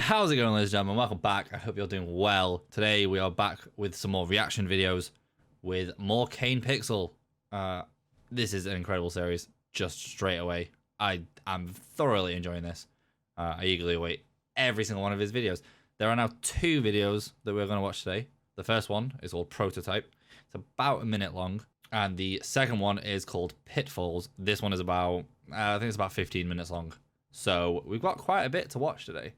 How's it going, ladies and gentlemen? Welcome back. I hope you're doing well. Today we are back with some more reaction videos with more Kane Pixel. This is an incredible series, just straight away. I'm thoroughly enjoying this. I eagerly await every single one of his videos. There are now 2 videos that we're going to watch today. The first one is called Prototype. It's about a minute long. And the second one is called Pitfalls. This one is about, I think it's about 15 minutes long. So we've got quite a bit to watch today.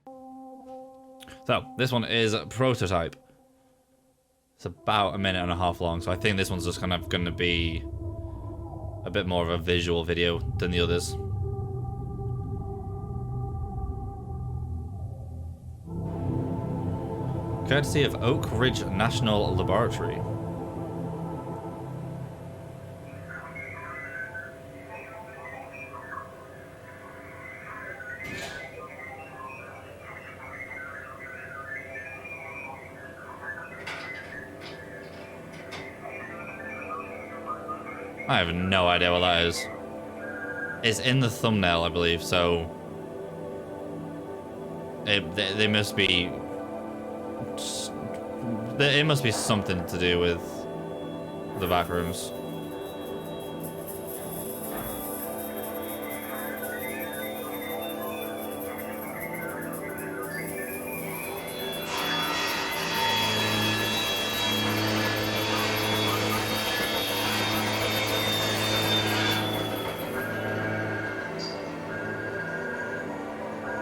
So this one is Prototype. It's about a minute and a half long. So I think this one's just kind of going to be a bit more of a visual video than the others. Courtesy of Oak Ridge National Laboratory. I have no idea what that is. It's in the thumbnail, I believe, so they must be. It must be something to do with the Backrooms.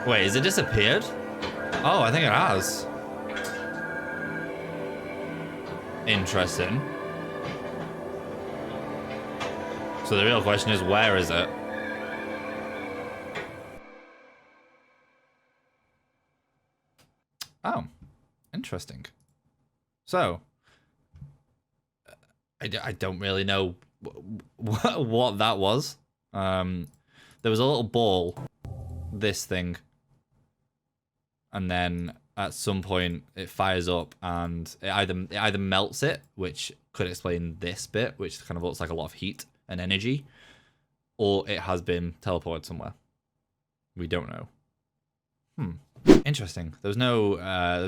Wait, has it disappeared? Oh, I think it has. Interesting. So the real question is, where is it? Oh, interesting. So, I don't really know what that was. There was a little ball, this thing. And then at some point it fires up and it either melts it, which could explain this bit, which kind of looks like a lot of heat and energy, or it has been teleported somewhere. We don't know. Interesting. There's no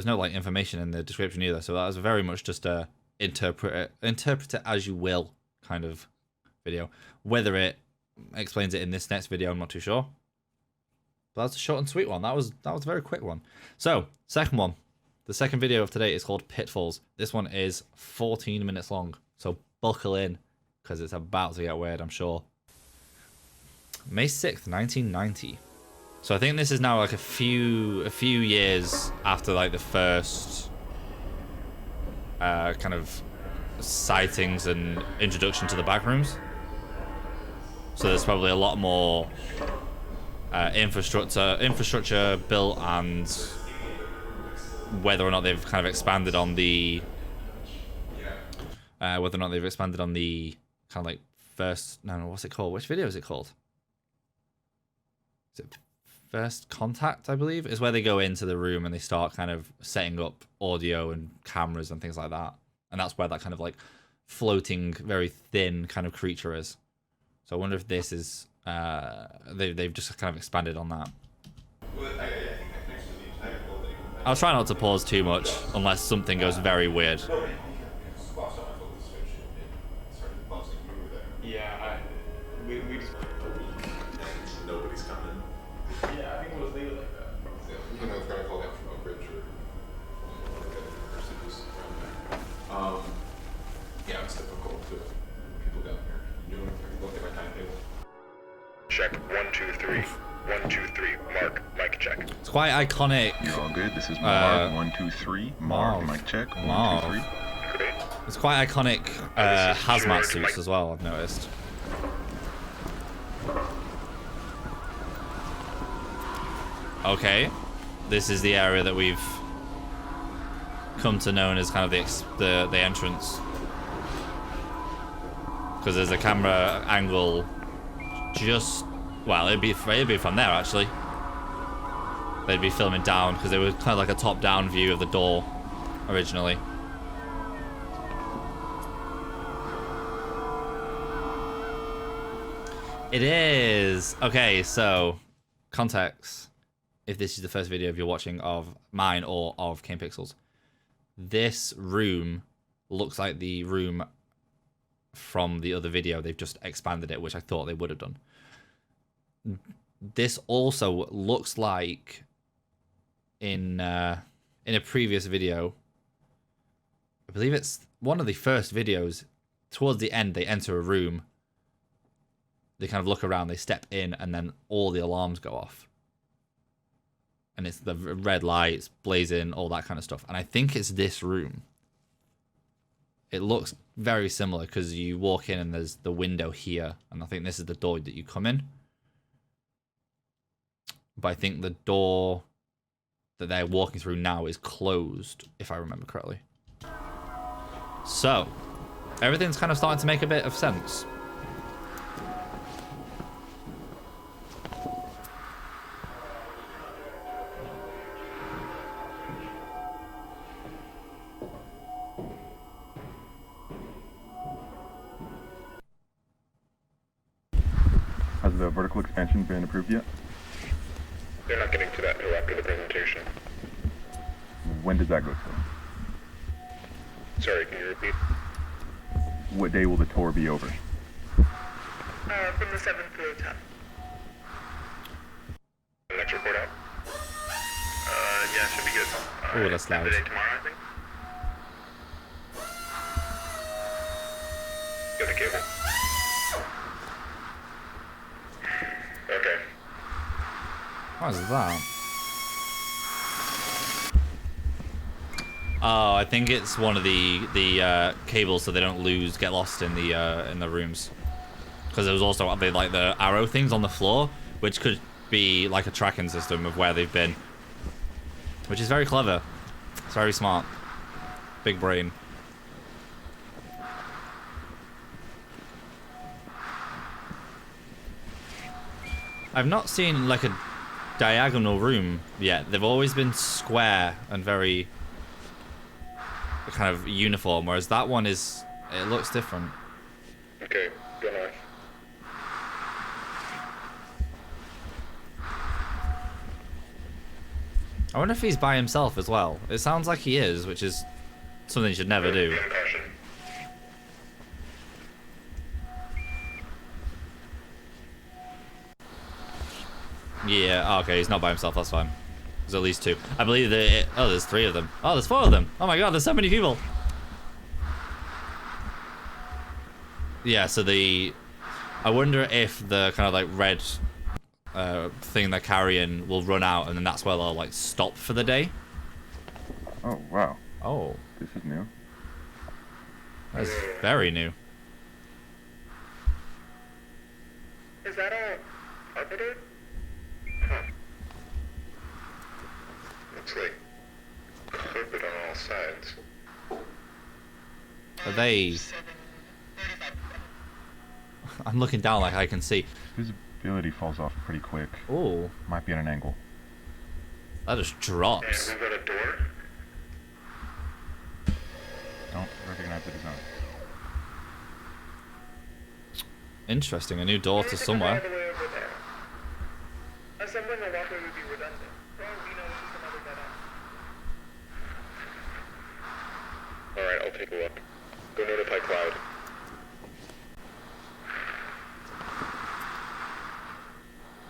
like information in the description either, so that was very much just a interpret it as you will kind of video. Whether it explains it in this next video, I'm not too sure. But that's a short and sweet one. That was a very quick one. So, second one. The second video of today is called Pitfalls. This one is 14 minutes long. So buckle in, because it's about to get weird, I'm sure. May 6th, 1990. So I think this is now like a few years after like the first kind of sightings and introduction to the Backrooms. So there's probably a lot more infrastructure built, and whether or not they've kind of expanded on the kind of like first, no, what's it called? Which video is it called? Is it First Contact, I believe? Is where they go into the room and they start kind of setting up audio and cameras and things like that. And that's where that kind of like floating, very thin kind of creature is. So I wonder if this is they've just kind of expanded on that. I'll try not to pause too much unless something goes very weird. Yeah, we just... Nobody's coming. Yeah, I think we'll leave it like that. You know, it's gonna call out from Oak Ridge or yeah, it's difficult to people down here. You know, look at my timetable. Check 1 2 3. 1 2 3. Mark. Mic check. It's quite iconic. You're all good. This is Mark. 1 2 3. Mark. Mic check. 1 2 3. Great. It's quite iconic hazmat suits as well, I've noticed. Okay, this is the area that we've come to know as kind of the entrance, because there's a camera angle. Just, well, it'd be from there actually. They'd be filming down because it was kind of like a top-down view of the door originally. It is. Okay, so context. if this is the first video you're watching of mine or of Kane Pixels, this room looks like the room from the other video. They've just expanded it, which I thought they would have done. This also looks like in a previous video, I believe it's one of the first videos, towards the end they enter a room, they kind of look around, they step in, and then all the alarms go off. And it's the red lights blazing, all that kind of stuff. And I think it's this room. It looks very similar because you walk in and there's the window here. And I think this is the door that you come in. But I think the door that they're walking through now is closed, if I remember correctly. So, everything's kind of starting to make a bit of sense. Has the vertical expansion been approved yet? They're not getting to that until after the presentation. When does that go to? Sorry, can you repeat? What day will the tour be over? From the 7th to the 10th. Next report out? Yeah, should be good. Oh, that's loud. End of the day tomorrow, I think. Got the cable? Okay. What is that? Oh, I think it's one of the cables so they don't get lost in the rooms. Because there was also like the arrow things on the floor, which could be like a tracking system of where they've been, which is very clever. It's very smart. Big brain. I've not seen like a diagonal room yet. They've always been square and very kind of uniform, whereas that one it looks different. Okay, go north. I wonder if he's by himself as well. It sounds like he is, which is something you should never do. Caution. Yeah, okay, he's not by himself, that's fine. There's at least two. I believe there's 3 of them. Oh, there's 4 of them. Oh my god, there's so many people. Yeah, so I wonder if the kind of like red thing they're carrying will run out, and then that's where they'll like stop for the day. Oh, wow. Oh, This is new. that's very new. Is that all carpeted? Huh. Looks like carpet on all sides. Are they... I'm looking down like I can see. Visibility falls off pretty quick. Oh, Might be at an angle. that just And drops. we've got a door. Don't recognize the design. Interesting, a new door to somewhere. All the way over there. Assembling a walkway would be redundant. For all we know, it's just another dead end. Alright, I'll take a look. Go notify Cloud.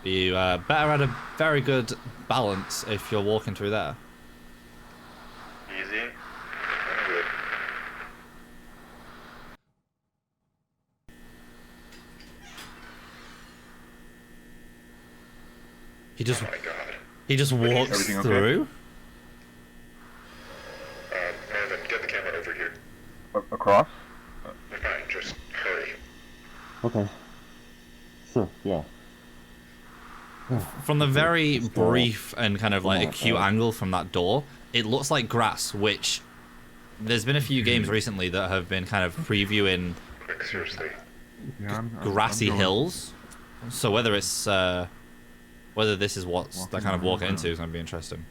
You better add a very good balance if you're walking through there. Easy. Good. He just Oh my god. he just walks Everything okay? through. Marvin, get the camera over here. Across? You're fine, just hurry. Okay. Sure, yeah. From the very brief and kind of like acute angle from that door, it looks like grass, which there's been a few games recently that have been kind of previewing Quick, seriously. Yeah, I'm grassy going. hills. So whether it's whether this is what they're kind of walking into is going to be interesting.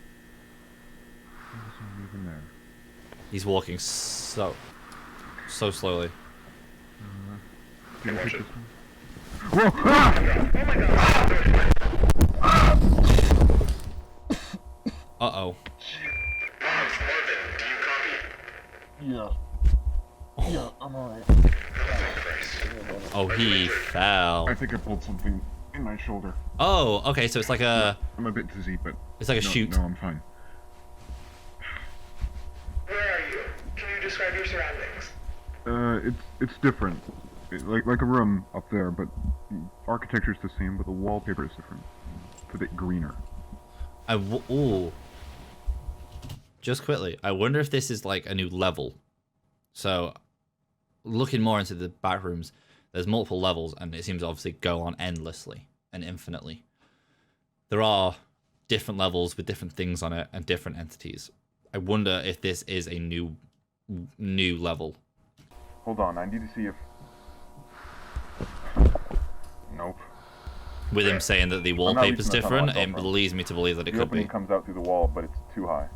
There's nothing there. He's walking so slowly. Okay, watch it. Uh-oh. Marvin, do you copy? Yeah. Yeah, I'm alright. Oh, thank Christ. Oh, he fell. I think I pulled something in my shoulder. Oh, okay, so it's like a... I'm a bit dizzy, but... It's like a no, shoot. No, I'm fine. Where are you? Can you describe your surroundings? It's different. Like a room up there, but the architecture's the same, but the wallpaper is different. It's a bit greener. Ooh. Just quickly, I wonder if this is like a new level. So, looking more into the back rooms, there's multiple levels, and it seems to obviously go on endlessly and infinitely. There are different levels with different things on it and different entities. I wonder if this is a new level. Hold on, I need to see if... Nope. With him saying that the wallpaper's different, it leads me to believe that it could be. The opening comes out through the wall, but it's too high.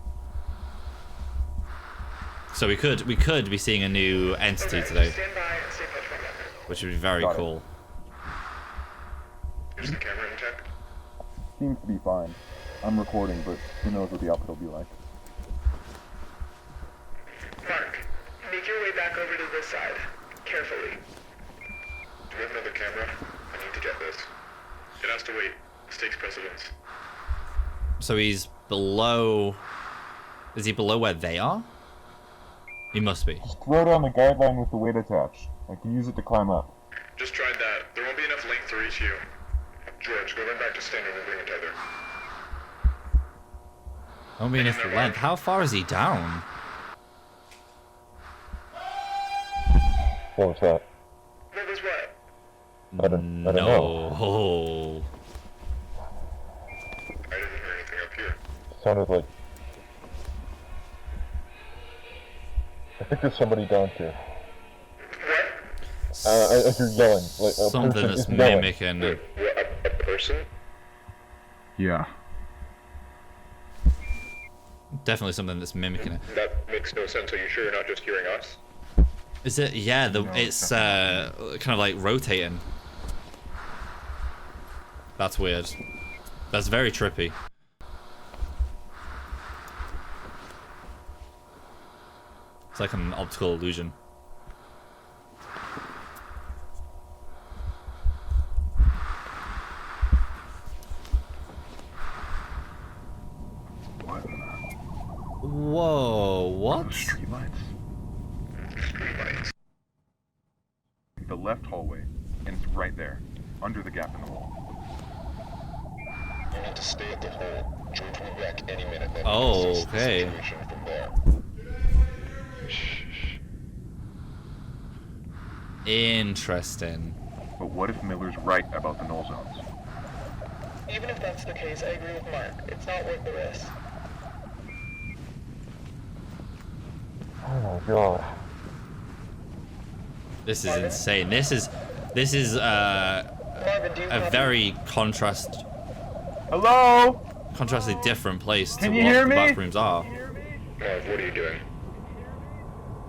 So we could be seeing a new entity today, Stand by and stay put for a moment. which would be very Got it. cool. Is the camera intact? Seems to be fine. I'm recording, but who knows what the output will be like. Mark, make your way back over to this side. Carefully. Do we have another camera? I need to get this. It has to wait. This takes precedence. So he's below... Is he below where they are? He must be. Just throw down the guideline with the weight attached. I can use it to climb up. Just tried that. There won't be enough length to reach you. George, go run back to standard and bring a tether. Won't be enough length. How far is he down? What was that? What was what? I don't know. No. I didn't hear anything up here. Sounded like... I think there's somebody down here. What? I hear yelling. Like a Something person that's is yelling. mimicking. A person? Yeah. Definitely something that's mimicking it. That makes no sense. Are you sure you're not just hearing us? Is it? Yeah, it's kind of like rotating. That's weird. That's very trippy. It's like an optical illusion. Whoa, what? Streetlights. Streetlights. The left hallway, and it's right there, under the gap in the wall. You need to stay at the hole. George will be back any minute. Then Oh, assess the okay. situation from there. Interesting. But what if Miller's right about the null zones? Even if that's the case, I agree with Mark. It's not worth the risk. Oh my god. This is insane. This is Marvin, do you a copy? very Hello? contrastly different place to Can you what hear the me? back rooms are. Marv, what are you doing?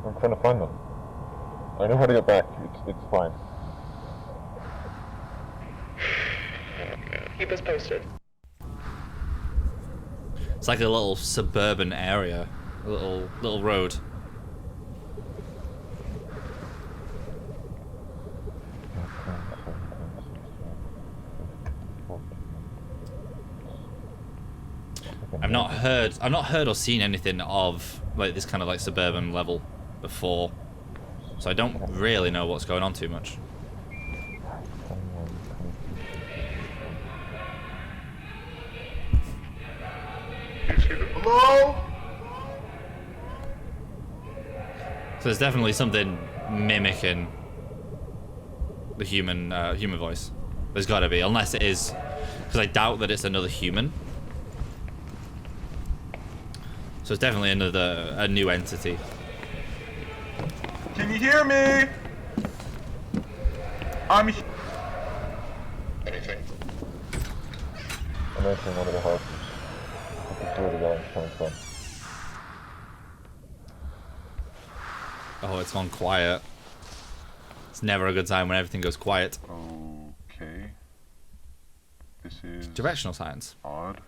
I'm trying to find them. I know how to get back. It's fine. Keep us posted. It's like a little suburban area, a little road. I've not heard or seen anything of like this kind of like suburban level before, so I don't really know what's going on too much. Hello? So there's definitely something mimicking the human voice. There's got to be, unless it is, because I doubt that it's another human. So it's definitely a new entity. Can you hear me? I'm Anything? I'm entering one of the houses. This is where the yelling's coming from. Oh, it's gone quiet. It's never a good time when everything goes quiet. Okay. This is Directional science. odd.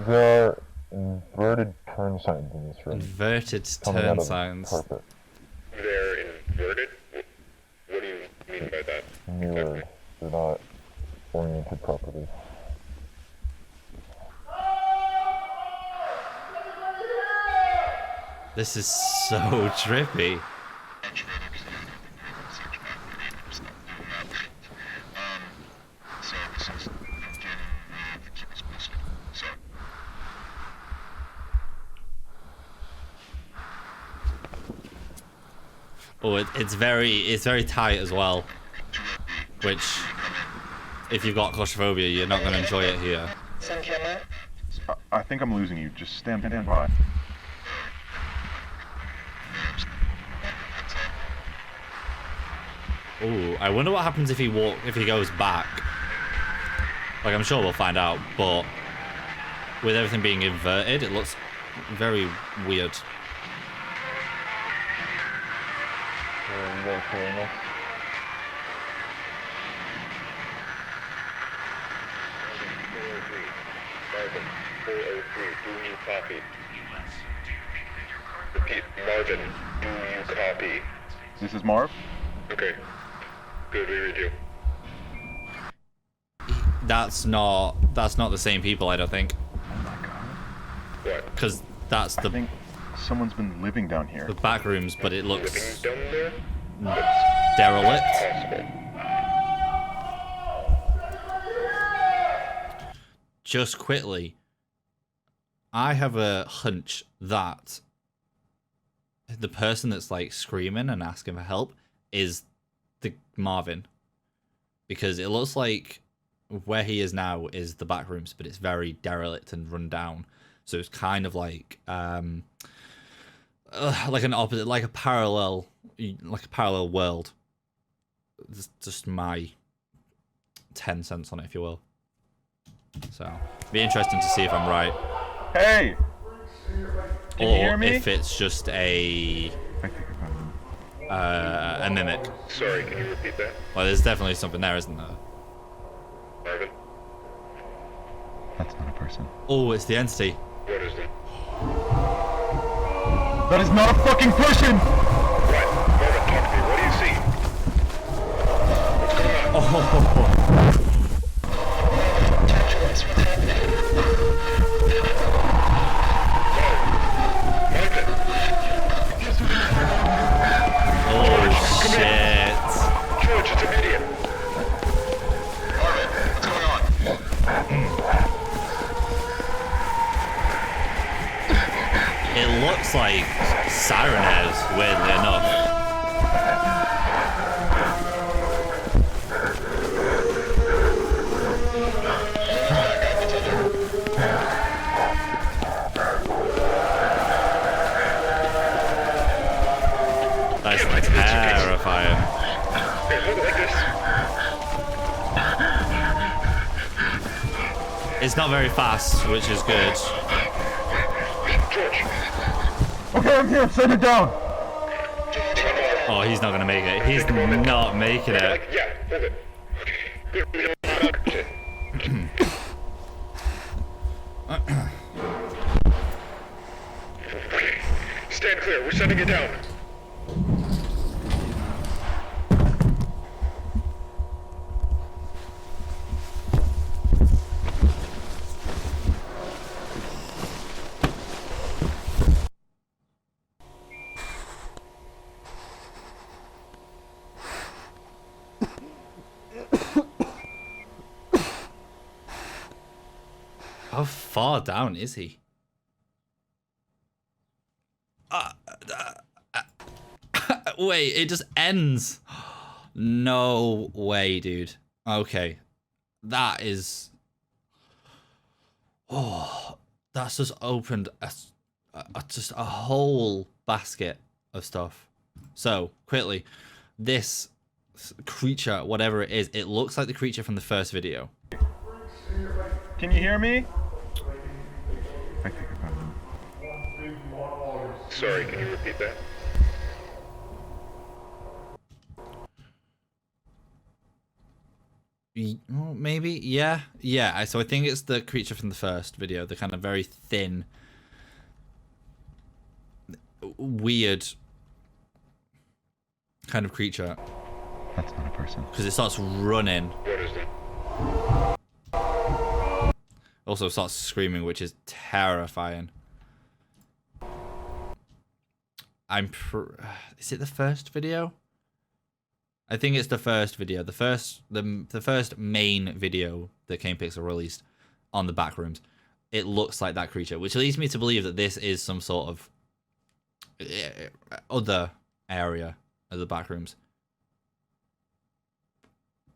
There are inverted turn signs in this room. Inverted coming out turn of the signs. carpet. They're inverted? What do you mean by that? Mirrored. They're not oriented properly. This is so trippy. Oh, it's very tight as well. Which, if you've got claustrophobia, you're not going to enjoy it here. I think I'm losing you. Just stand by. Ooh, I wonder what happens if he goes back. Like, I'm sure we'll find out, but with everything being inverted, it looks very weird. Repeat, Marvin, do you copy? This is Marv. Okay. Good, we read you. That's not the same people, I don't think. Oh my god. What? Because that's I think someone's been living down here. the back rooms, but it looks Living down there? derelict. Possible. Just quickly, I have a hunch that the person that's like screaming and asking for help is the Marvin, because it looks like where he is now is the back rooms, but it's very derelict and run down. So it's kind of like an opposite, like a parallel world. It's just my 10 cents on it, if you will. So it'd be interesting to see if I'm right. Hey! Can you hear Or me? if it's just a I think I found him. mimic. Sorry, can you repeat that? Well, there's definitely something there, isn't there? Marvin? That's not a person. Oh, it's the entity. What is it? That is not a fucking person! What? Marvin, talk to me. What do you see? What's going on? Oh, oh shit. George, it's immediate. Marvin, what's going on? It looks like Siren Head, weirdly enough. That's terrifying. Hey, hold it like this. It's not very fast, which is good. George. Okay, I'm here. Send it down. Oh, he's not gonna make it. He's not making it. Yeah, hold it. Okay. We don't have shit. Okay. Stand clear. We're sending it down. How far down is he? Wait, it just ends. No way, dude. Okay. That is... Oh, that's just opened just a whole basket of stuff. So, quickly, this creature, whatever it is, it looks like the creature from the first video. Can you hear me? I think I found him. Sorry, can you repeat that? Well, maybe, yeah. So I think it's the creature from the first video, the kind of very thin, weird kind of creature. That's not a person. Because it starts running. What is it? Also starts screaming, which is terrifying. Is it the first video? I think it's the first video. The first main video that Kane Pixels released on the Backrooms. It looks like that creature, which leads me to believe that this is some sort of other area of the Backrooms.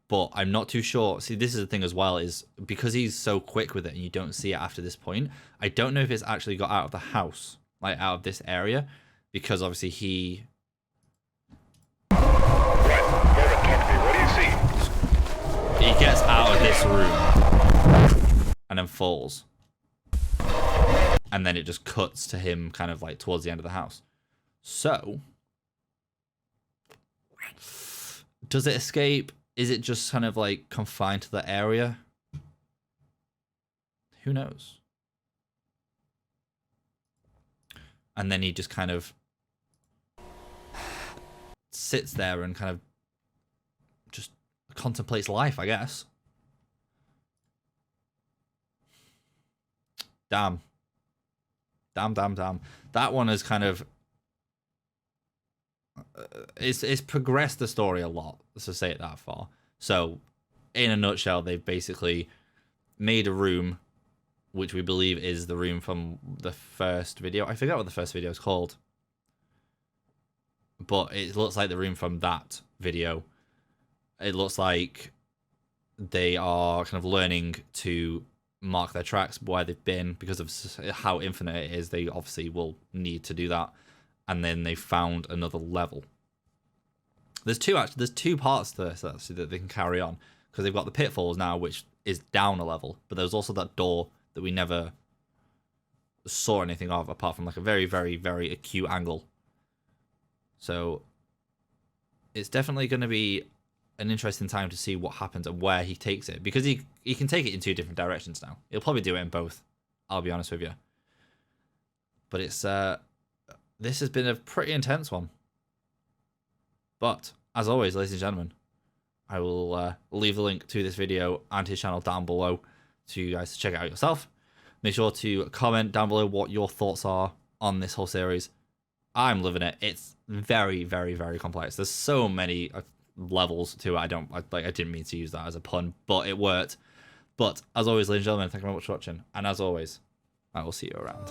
But I'm not too sure. See, this is the thing as well, is because he's so quick with it and you don't see it after this point, I don't know if it's actually got out of the house, like out of this area, because obviously he... Right, Morgan, talk to me. What do you see? He gets out of this room and then falls. And then it just cuts to him kind of like towards the end of the house. So, does it escape? Is it just kind of like confined to the area? Who knows? And then he just kind of sits there and kind of just contemplates life, I guess. Damn. That one is kind of... It's progressed the story a lot, let's just say it that far. So, in a nutshell, they've basically made a room, which we believe is the room from the first video. I forget what the first video is called. But it looks like the room from that video. It looks like they are kind of learning to mark their tracks, where they've been, because of how infinite it is. They obviously will need to do that. And then they found another level. There's two parts to this actually that they can carry on, because they've got the pitfalls now, which is down a level, but there's also that door that we never saw anything of, apart from like a very, very, very acute angle. So it's definitely going to be an interesting time to see what happens and where he takes it, because he can take it in two different directions now. He'll probably do it in both, I'll be honest with you. But it's this has been a pretty intense one. But, as always, ladies and gentlemen, I will leave the link to this video and his channel down below to you guys to check it out yourself. Make sure to comment down below what your thoughts are on this whole series. I'm loving it. It's very, very, very complex. There's so many levels to it. I didn't mean to use that as a pun, but it worked. But, as always, ladies and gentlemen, thank you very much for watching. And as always, I will see you around.